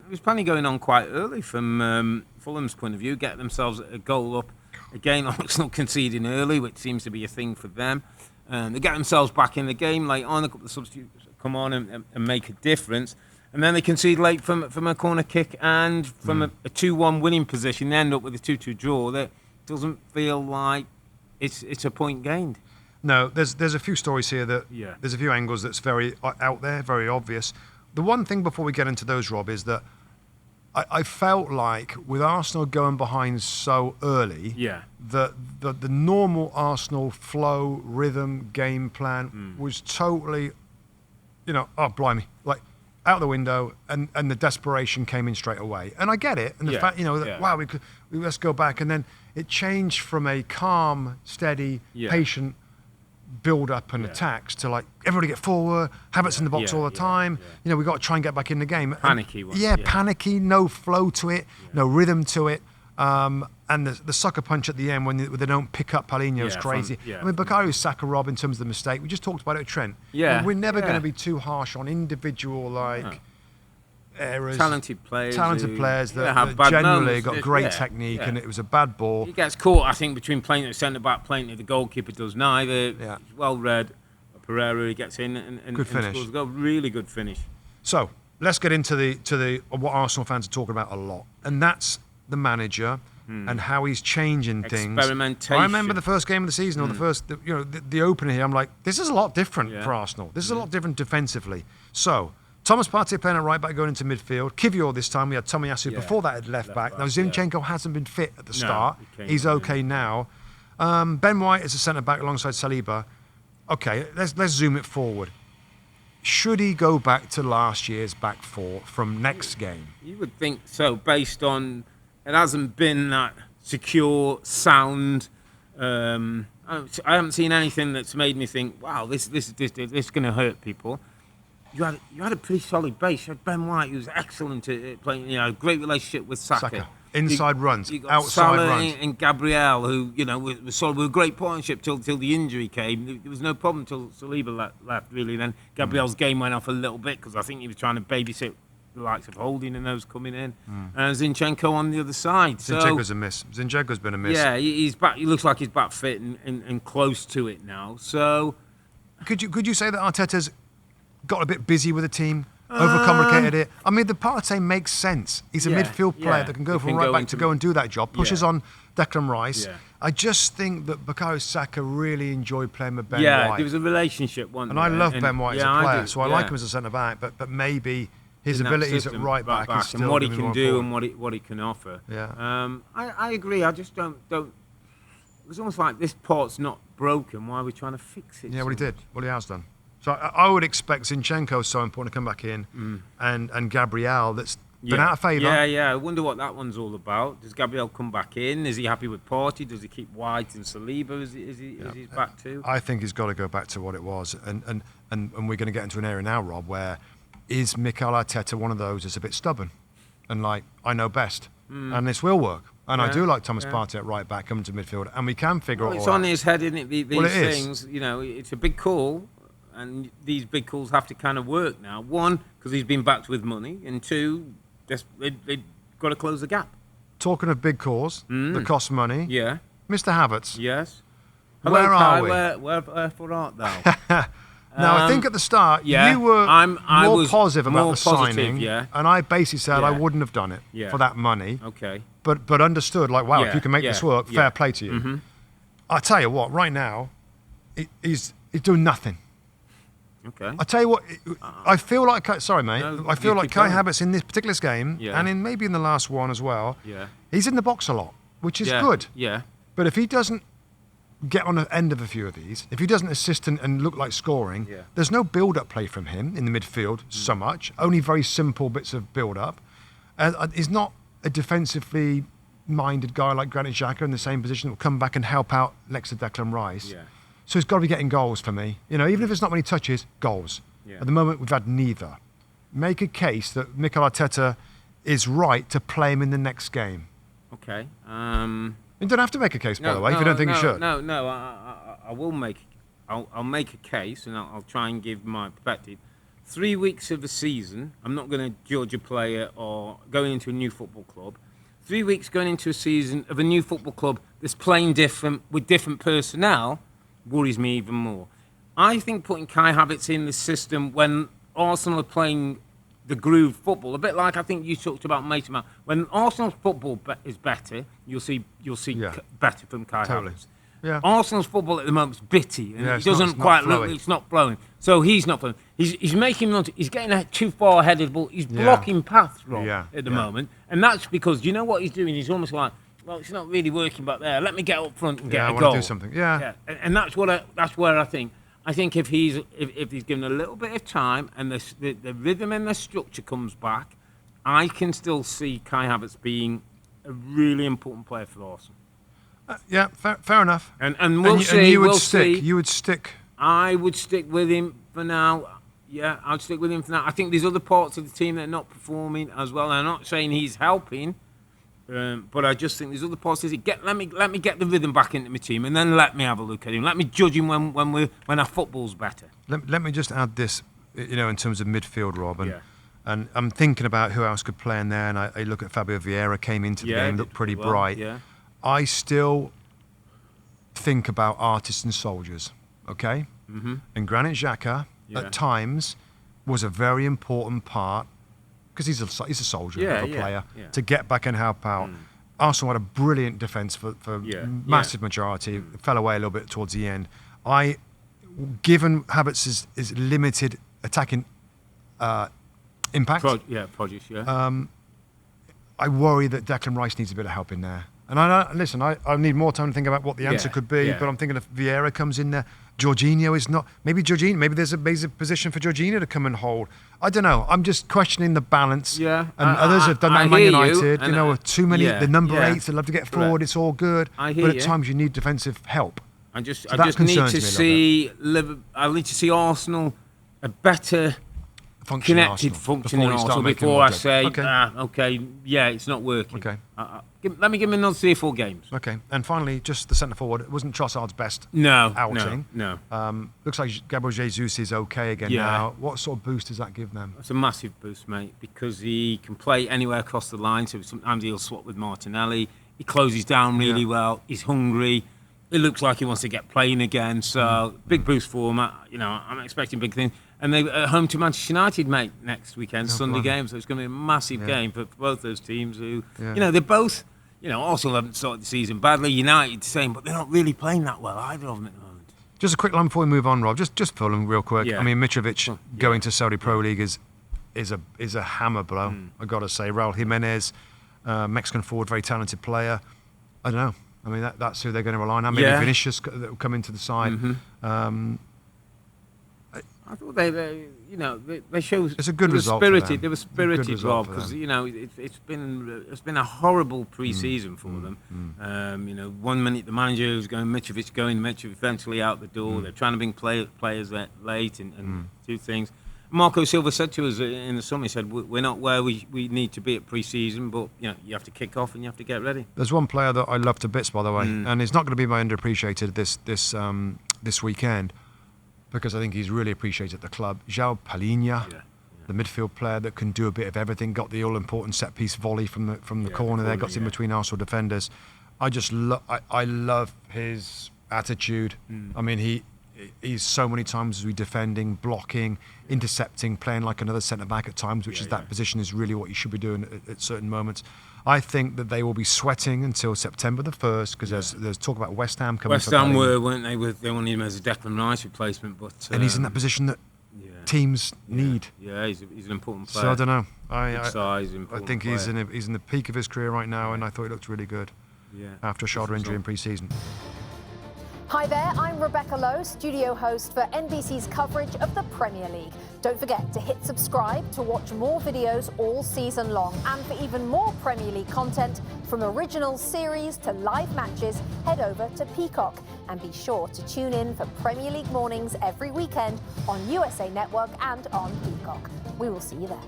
was plenty going on quite early from Fulham's point of view, get themselves a goal up. Again, Arsenal conceding early, which seems to be a thing for them. They get themselves back in the game late on. A couple of substitutes come on and make a difference. And then they concede late from a corner kick and from a 2-1 winning position. They end up with a 2-2 draw. That doesn't feel like it's a point gained. No, there's a few stories here there's a few angles that's very out there, very obvious. The one thing before we get into those, Rob, is that I felt like with Arsenal going behind so early, the normal Arsenal flow, rhythm, game plan was totally, oh blimey, like out the window, and the desperation came in straight away. And I get it, and the fact, that, wow, let's go back, and then it changed from a calm, steady, patient build up and attacks to like everybody get forward, Havertz in the box all the time. We've got to try and get back in the game. Panicky one. Panicky, no flow to it, no rhythm to it. And the sucker punch at the end when they don't pick up Paulinho is crazy. I mean, Bukayo Saka, Rob, in terms of the mistake, we just talked about it with Trent. And we're never going to be too harsh on individual errors. Talented players that genuinely got great technique, and it was a bad ball. He gets caught, I think, between playing at centre-back, playing to the goalkeeper does neither. It's well read. Pereira, he gets in and good finish. Scores a goal. Really good finish. So let's get into the what Arsenal fans are talking about a lot, and that's the manager and how he's changing things. Experimentation. I remember the first game of the season, or the opener here. I'm like, this is a lot different for Arsenal. This is a lot different defensively. So Thomas Partey playing at right back, going into midfield. Kivior this time. We had Tomiyasu before that at left back. Now Zinchenko hasn't been fit at the start. He's okay now. Ben White is a centre back alongside Saliba. Okay, let's zoom it forward. Should he go back to last year's back four from next game? You would think so, based on it hasn't been that secure, sound. I haven't seen anything that's made me think, wow, this is going to hurt people. You had a pretty solid base. You had Ben White, who was excellent at playing. A great relationship with Saka. Inside runs, you got outside Salah runs, and Gabriel, who was sort of a great partnership till the injury came. There was no problem till Saliba left. Really, then Gabriel's game went off a little bit because I think he was trying to babysit the likes of Holding and those coming in, and Zinchenko on the other side. Zinchenko's a miss. Zinchenko's been a miss. Yeah, he's back. He looks like he's back fit and close to it now. So, could you say that Arteta's got a bit busy with the team, overcomplicated it? I mean, the Partey makes sense. He's a midfield player that can go from right back to go and do that job. Pushes on Declan Rice. I just think that Bukayo Saka really enjoyed playing with Ben White. Yeah, there was a relationship one. And I love Ben White as a player, so I like him as a centre back. But maybe his abilities at right back is still and what he can do important. and what he can offer. Yeah. I agree. I just don't. It was almost like this part's not broken. Why are we trying to fix it? Yeah, well, he did. Well, he has done. So I would expect Zinchenko is so important to come back in, and Gabriel that's been out of favour. Yeah. I wonder what that one's all about. Does Gabriel come back in? Is he happy with Partey? Does he keep White and Saliba? Is he back to? I think he's got to go back to what it was, and we're going to get into an area now, Rob, where is Mikel Arteta one of those that's a bit stubborn, and like I know best, and this will work. And I do like Thomas Partey at right back, coming to midfield, and we can figure it out. It's on his head, isn't it? These things, is. It's a big call. And these big calls have to kind of work now. One, because he's been backed with money. And two, they've got to close the gap. Talking of big calls that cost money. Yeah. Mr. Havertz. Yes. Hello, where are we? Wherefore art thou? Now, I think at the start, you were more positive about the signing. Yeah. And I basically said I wouldn't have done it for that money. Okay. But understood, like, wow, if you can make this work, fair play to you. Mm-hmm. I tell you what, right now, he's doing nothing. Okay. I tell you what, I feel like sorry, mate. No, I feel like Kai Havertz in this particular game, and maybe in the last one as well. Yeah. He's in the box a lot, which is good. Yeah. But if he doesn't get on the end of a few of these, if he doesn't assist and look like scoring, there's no build-up play from him in the midfield so much. Only very simple bits of build-up. He's not a defensively minded guy like Granit Xhaka in the same position that will come back and help out next to Declan Rice. Yeah. So he's got to be getting goals for me. Even if it's not many touches, goals. Yeah. At the moment, we've had neither. Make a case that Mikel Arteta is right to play him in the next game. Okay. You don't have to make a case, by the way, if you don't think you should. No. I will make. I'll make a case, and I'll try and give my perspective. 3 weeks of the season, I'm not going to judge a player or going into a new football club. 3 weeks going into a season of a new football club that's playing different with different personnel worries me even more. I think putting Kai Havertz in the system when Arsenal are playing the groove football, a bit like I think you talked about Mason Mount. When Arsenal's football is better, you'll see better from Kai Havertz. Yeah. Arsenal's football at the moment is bitty, and it doesn't quite look. It's not flowing. So he's not flowing. He's making runs. He's getting too far ahead of the ball. He's blocking paths, Rob, at the moment, and that's because you know what he's doing. He's almost like, well, it's not really working back there. Let me get up front and get a goal. I want to do something. Yeah. And that's where I think. I think if he's given a little bit of time and the rhythm and the structure comes back, I can still see Kai Havertz being a really important player for Arsenal. Fair enough. And we'll see. And you would we'll stick. See. You would stick. I would stick with him for now. Yeah, I'd stick with him for now. I think there's other parts of the team that are not performing as well. I'm not saying he's helping, but I just think there's other parts of it. Let me get the rhythm back into my team, and then let me have a look at him. Let me judge him when our football's better. Let me just add this, in terms of midfield, Rob, and I'm thinking about who else could play in there, and I look at Fabio Vieira came into the game, looked pretty bright. Yeah. I still think about artists and soldiers, okay? Mm-hmm. And Granit Xhaka, at times, was a very important part, because he's a soldier of a player, to get back and help out. Arsenal had a brilliant defence for massive majority, fell away a little bit towards the end. Given Havertz's limited attacking impact, I worry that Declan Rice needs a bit of help in there. And I need more time to think about what the answer could be, but I'm thinking if Vieira comes in there, Jorginho is not, maybe there's a position for Jorginho to come and hold. I don't know. I'm just questioning the balance. Yeah. And others have done that in Man United. With too many, the number 8s, they love to get forward, it's all good. But at times you need defensive help. I just need to see Arsenal a better functioning Arsenal before I say, it's not working. Okay. Let me give him another 3 or 4 games. Okay. And finally, just the centre forward. It wasn't Trossard's best outing. No. Looks like Gabriel Jesus is okay again now. What sort of boost does that give them? It's a massive boost, mate, because he can play anywhere across the line. So sometimes he'll swap with Martinelli. He closes down really well. He's hungry. It looks like he wants to get playing again. So big boost for him. I'm expecting big things. And they're at home to Manchester United, mate, next weekend, Sunday game. So it's going to be a massive game for both those teams who, they're both, Arsenal haven't started the season badly. United the same, but they're not really playing that well, either of them at the moment. Just a quick line before we move on, Rob. Just Fulham real quick. Yeah. I mean, Mitrovic going to Saudi Pro League is a hammer blow, I've got to say. Raul Jimenez, Mexican forward, very talented player. I don't know. I mean, that's who they're going to rely on. Maybe Vinicius that will come into the side. Mm-hmm. I thought they showed it's a good result. They were spirited, Rob, because it's been a horrible pre-season for them. 1 minute the manager was going, Mitrovic eventually out the door. They're trying to bring players late and do things. Marco Silva said to us in the summer, he said, we're not where we need to be at pre-season, but you have to kick off and you have to get ready. There's one player that I love to bits, by the way, and he's not going to be my underappreciated this weekend, because I think he's really appreciated at the club. João Palhinha, the midfield player that can do a bit of everything, got the all-important set-piece volley from the corner there, got in between Arsenal defenders. I love his attitude. I mean, he's so many times defending, blocking, intercepting, playing like another centre-back at times, which that position is really what you should be doing at certain moments. I think that they will be sweating until September the 1st, because there's talk about West Ham coming. West Ham weren't they? They wanted him as a Declan Rice replacement, but and he's in that position that teams need. Yeah, he's an important player. So I don't know. I think he's in the peak of his career right now, and I thought he looked really good. After a shoulder injury in pre-season. Hi there, I'm Rebecca Lowe, studio host for NBC's coverage of the Premier League. Don't forget to hit subscribe to watch more videos all season long. And for even more Premier League content, from original series to live matches, head over to Peacock. And be sure to tune in for Premier League mornings every weekend on USA Network and on Peacock. We will see you there.